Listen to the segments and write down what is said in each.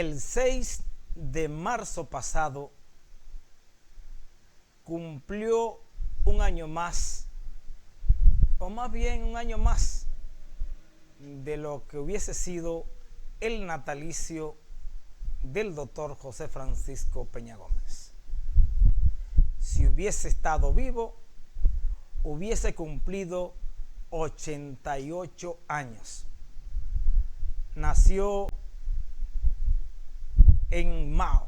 el 6 de marzo pasado cumplió un año más, o más bien un año más, de lo que hubiese sido el natalicio del doctor José Francisco Peña Gómez. Si hubiese estado vivo, hubiese cumplido 88 años. Nació en Mao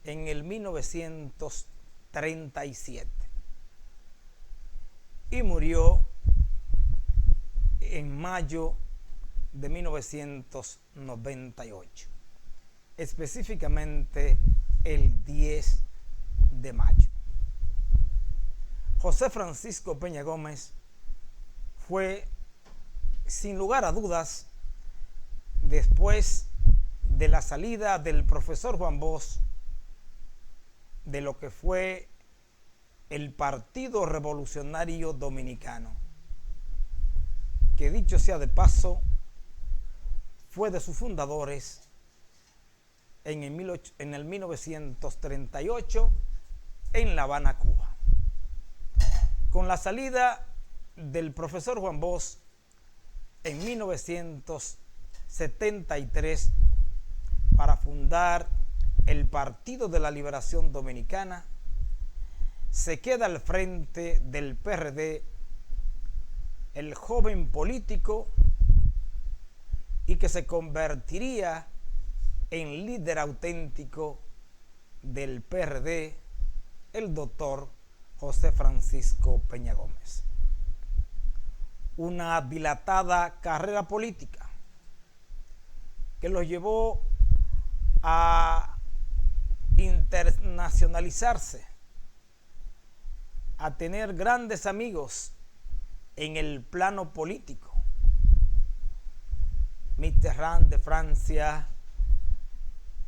en el 1937 y murió en mayo de 1998, específicamente el 10 de mayo. José Francisco Peña Gómez fue, sin lugar a dudas, después de la salida del profesor Juan Bosch de lo que fue el Partido Revolucionario Dominicano, que dicho sea de paso, fue de sus fundadores en el 1938 en La Habana, Cuba. Con la salida del profesor Juan Bosch en 1973 para fundar el Partido de la Liberación Dominicana, se queda al frente del PRD el joven político y que se convertiría en líder auténtico del PRD, el doctor José Francisco Peña Gómez. Una dilatada carrera política que los llevó a internacionalizarse, a tener grandes amigos en el plano político. Mitterrand de Francia,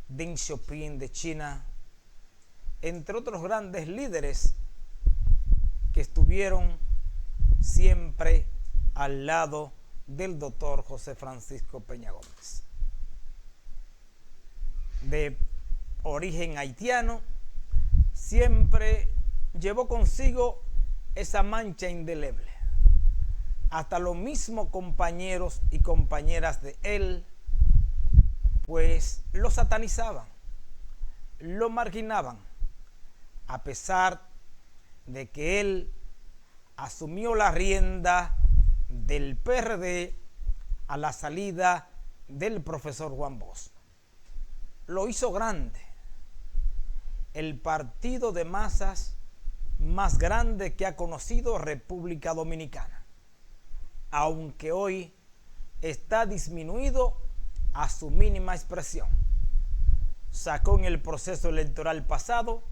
Deng Xiaoping de China, entre otros grandes líderes que estuvieron siempre al lado del doctor José Francisco Peña Gómez. De origen haitiano, siempre llevó consigo esa mancha indeleble. Hasta los mismos compañeros y compañeras de él, pues lo satanizaban, lo marginaban, a pesar de que él asumió la rienda del PRD a la salida del profesor Juan Bosch. Lo hizo grande, el partido de masas más grande que ha conocido República Dominicana, aunque hoy está disminuido a su mínima expresión. Sacó en el proceso electoral pasado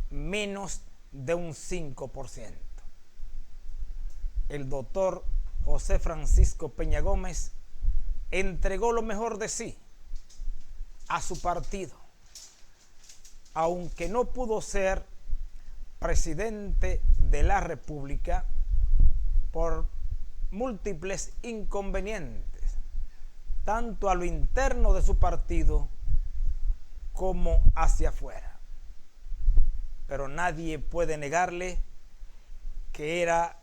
menos de un 5%. El doctor José Francisco Peña Gómez entregó lo mejor de sí a su partido, aunque no pudo ser presidente de la República por múltiples inconvenientes, tanto a lo interno de su partido como hacia afuera. Pero nadie puede negarle que era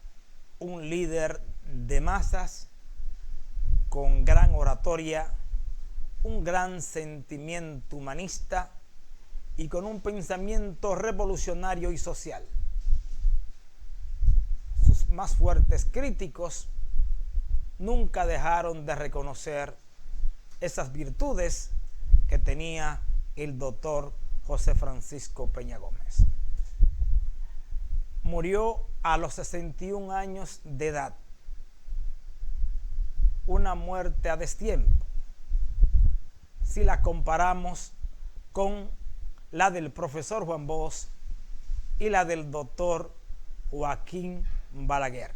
un líder de masas con gran oratoria, un gran sentimiento humanista y con un pensamiento revolucionario y social. Sus más fuertes críticos nunca dejaron de reconocer esas virtudes que tenía el doctor José Francisco Peña Gómez. Murió a los 61 años de edad, una muerte a destiempo, si la comparamos con la del profesor Juan Bosch y la del doctor Joaquín Balaguer.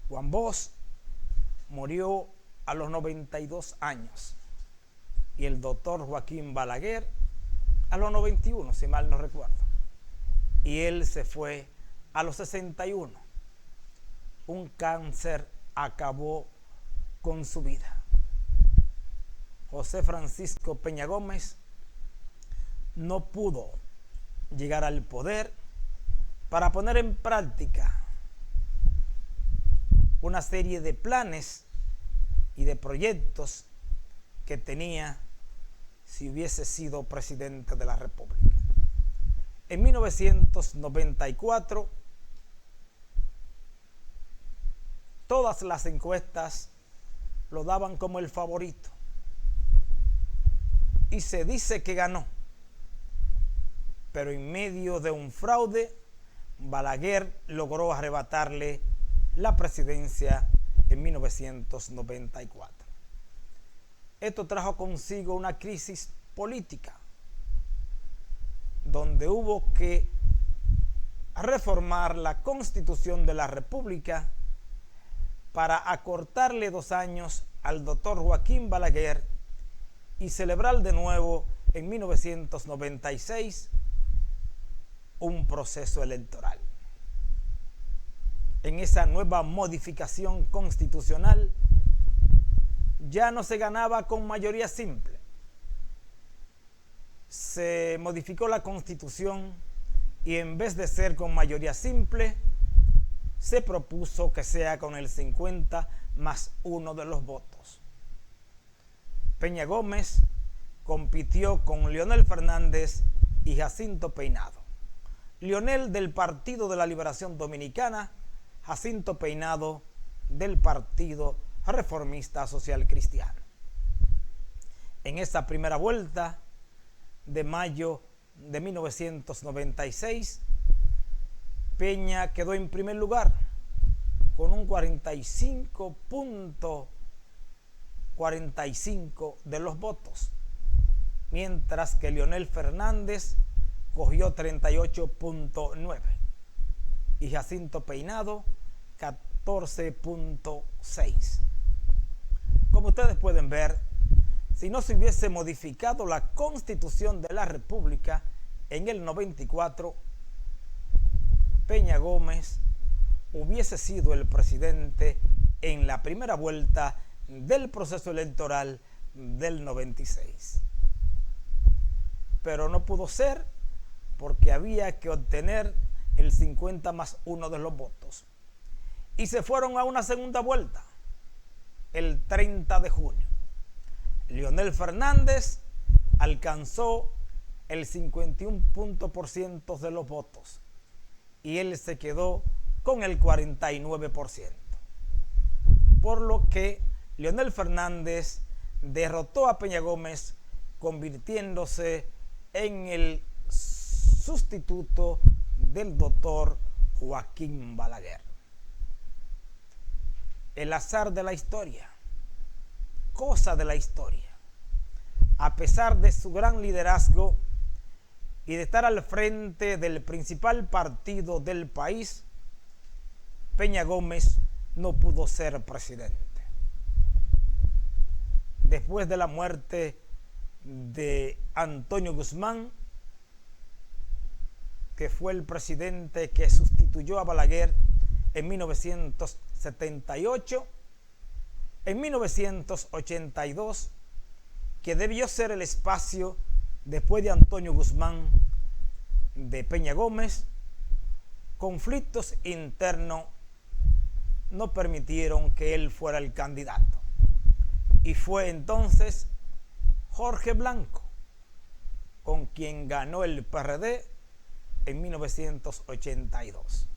Juan Bosch murió a los 92 años y el doctor Joaquín Balaguer a los 91, si mal no recuerdo. Y él se fue a los 61. Un cáncer acabó con su vida. José Francisco Peña Gómez no pudo llegar al poder para poner en práctica una serie de planes y de proyectos que tenía si hubiese sido presidente de la República. En 1994, todas las encuestas lo daban como el favorito y se dice que ganó, pero en medio de un fraude, Balaguer logró arrebatarle la presidencia en 1994. Esto trajo consigo una crisis política, donde hubo que reformar la Constitución de la República para acortarle 2 años al doctor Joaquín Balaguer y celebrar de nuevo en 1996 un proceso electoral. En esa nueva modificación constitucional ya no se ganaba con mayoría simple. Se modificó la Constitución y en vez de ser con mayoría simple, se propuso que sea con el 50+1 de los votos. Peña Gómez compitió con Leonel Fernández y Jacinto Peinado. Leonel del Partido de la Liberación Dominicana, Jacinto Peinado del Partido Reformista Social Cristiano. En esa primera vuelta de mayo de 1996, Peña quedó en primer lugar con un 45.45 de los votos, mientras que Leonel Fernández cogió 38.9 y Jacinto Peinado 14.6. Como ustedes pueden ver, si no se hubiese modificado la Constitución de la República en el 94, Peña Gómez hubiese sido el presidente en la primera vuelta del proceso electoral del 96. Pero no pudo ser porque había que obtener el 50+1 de los votos. Y se fueron a una segunda vuelta el 30 de junio. Leonel Fernández alcanzó el 51% de los votos y él se quedó con el 49%. Por lo que Leonel Fernández derrotó a Peña Gómez, convirtiéndose en el sustituto del doctor Joaquín Balaguer. El azar de la historia, cosa de la historia. A pesar de su gran liderazgo y de estar al frente del principal partido del país, Peña Gómez no pudo ser presidente. Después de la muerte de Antonio Guzmán, que fue el presidente que sustituyó a Balaguer en 1978, en 1982, que debió ser el espacio después de Antonio Guzmán de Peña Gómez, conflictos internos no permitieron que él fuera el candidato. Y fue entonces Jorge Blanco con quien ganó el PRD en 1982.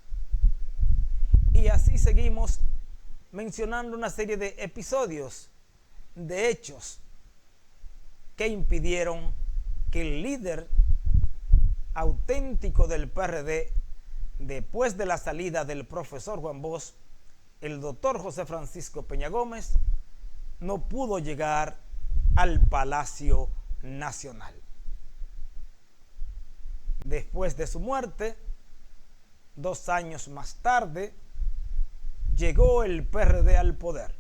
Y así seguimos mencionando una serie de episodios, de hechos que impidieron que el líder auténtico del PRD, después de la salida del profesor Juan Bosch, el doctor José Francisco Peña Gómez, no pudo llegar al Palacio Nacional. Después de su muerte, 2 años más tarde, llegó el PRD al poder,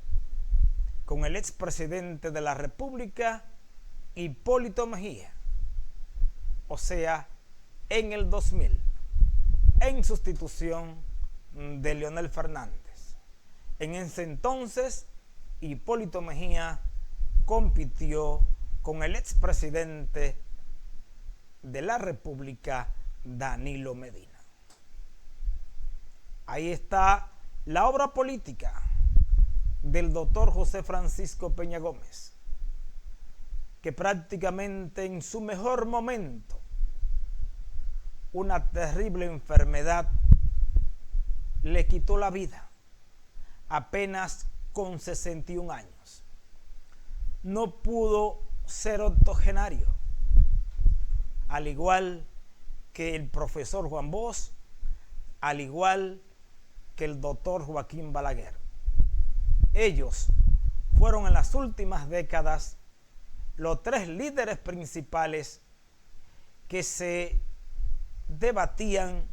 con el expresidente de la República, Hipólito Mejía, o sea, en el 2000, en sustitución de Leonel Fernández. En ese entonces, Hipólito Mejía compitió con el expresidente de la República, Danilo Medina. Ahí está la obra política del doctor José Francisco Peña Gómez, que prácticamente en su mejor momento, una terrible enfermedad le quitó la vida, apenas con 61 años. No pudo ser octogenario, al igual que el profesor Juan Bosch, al igual que el doctor Joaquín Balaguer. Ellos fueron en las últimas décadas los tres líderes principales que se debatían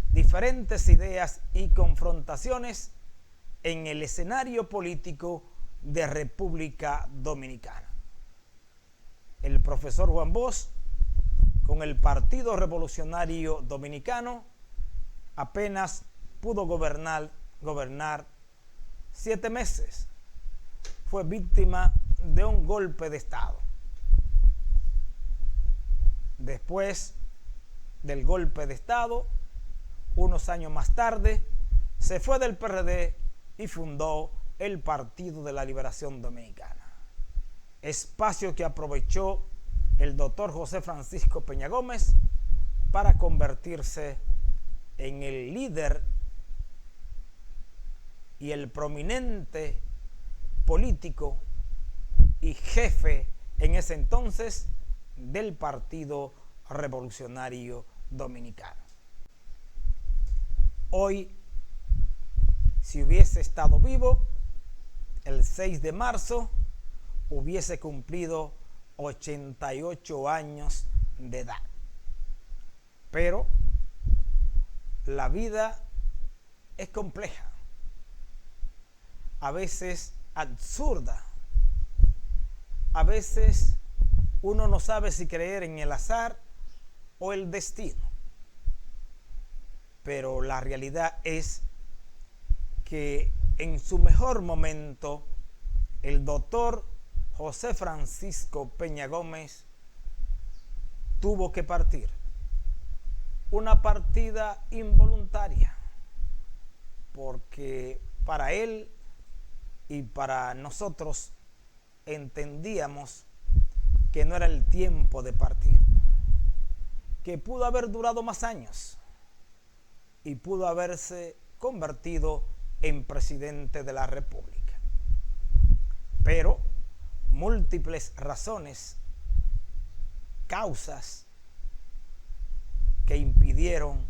diferentes ideas y confrontaciones en el escenario político de República Dominicana. El profesor Juan Bosch, con el Partido Revolucionario Dominicano, apenas pudo gobernar 7 meses. Fue víctima de un golpe de Estado. Después del golpe de Estado, unos años más tarde, se fue del PRD y fundó el Partido de la Liberación Dominicana. Espacio que aprovechó el doctor José Francisco Peña Gómez para convertirse en el líder y el prominente político y jefe en ese entonces del Partido Revolucionario Dominicano. Hoy, si hubiese estado vivo, el 6 de marzo hubiese cumplido 88 años de edad. Pero la vida es compleja, a veces absurda, a veces uno no sabe si creer en el azar o el destino. Pero la realidad es que en su mejor momento el doctor José Francisco Peña Gómez tuvo que partir. Una partida involuntaria, porque para él y para nosotros entendíamos que no era el tiempo de partir, que pudo haber durado más años y pudo haberse convertido en presidente de la República. Pero múltiples razones, causas que impidieron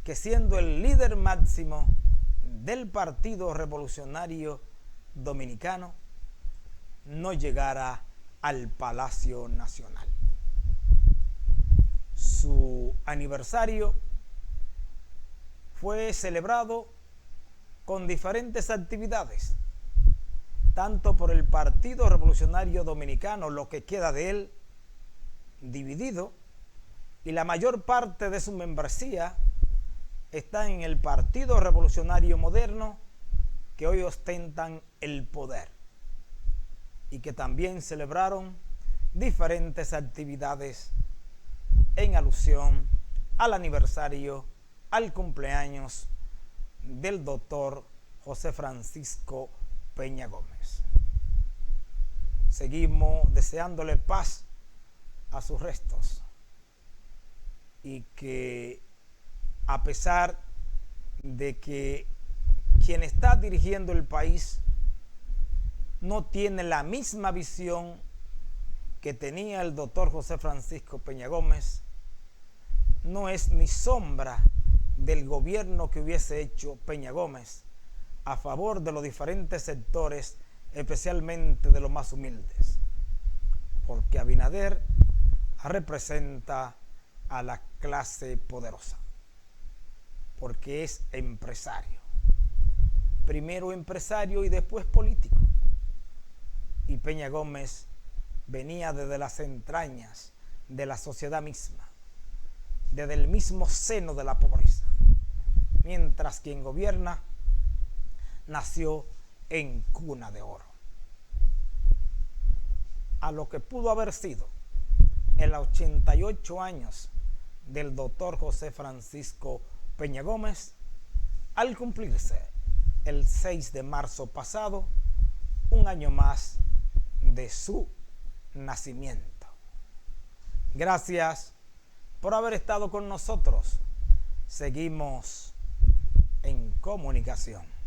que, siendo el líder máximo del Partido Revolucionario Dominicano, no llegara al Palacio Nacional. Su aniversario fue celebrado con diferentes actividades, tanto por el Partido Revolucionario Dominicano, lo que queda de él, dividido, y la mayor parte de su membresía está en el Partido Revolucionario Moderno, que hoy ostentan el poder, y que también celebraron diferentes actividades en alusión al aniversario, al cumpleaños del doctor José Francisco Peña Gómez. Seguimos deseándole paz a sus restos, y que, a pesar de que quien está dirigiendo el país no tiene la misma visión que tenía el doctor José Francisco Peña Gómez, no es ni sombra del gobierno que hubiese hecho Peña Gómez a favor de los diferentes sectores, especialmente de los más humildes, porque Abinader representa a la clase poderosa, porque es empresario, primero empresario y después político, y Peña Gómez venía desde las entrañas de la sociedad misma, desde el mismo seno de la pobreza, mientras quien gobierna nació en cuna de oro. a lo que pudo haber sido el 88 años del doctor José Francisco Peña Gómez, al cumplirse el 6 de marzo pasado, un año más de su nacimiento. Gracias por haber estado con nosotros. Seguimos en comunicación.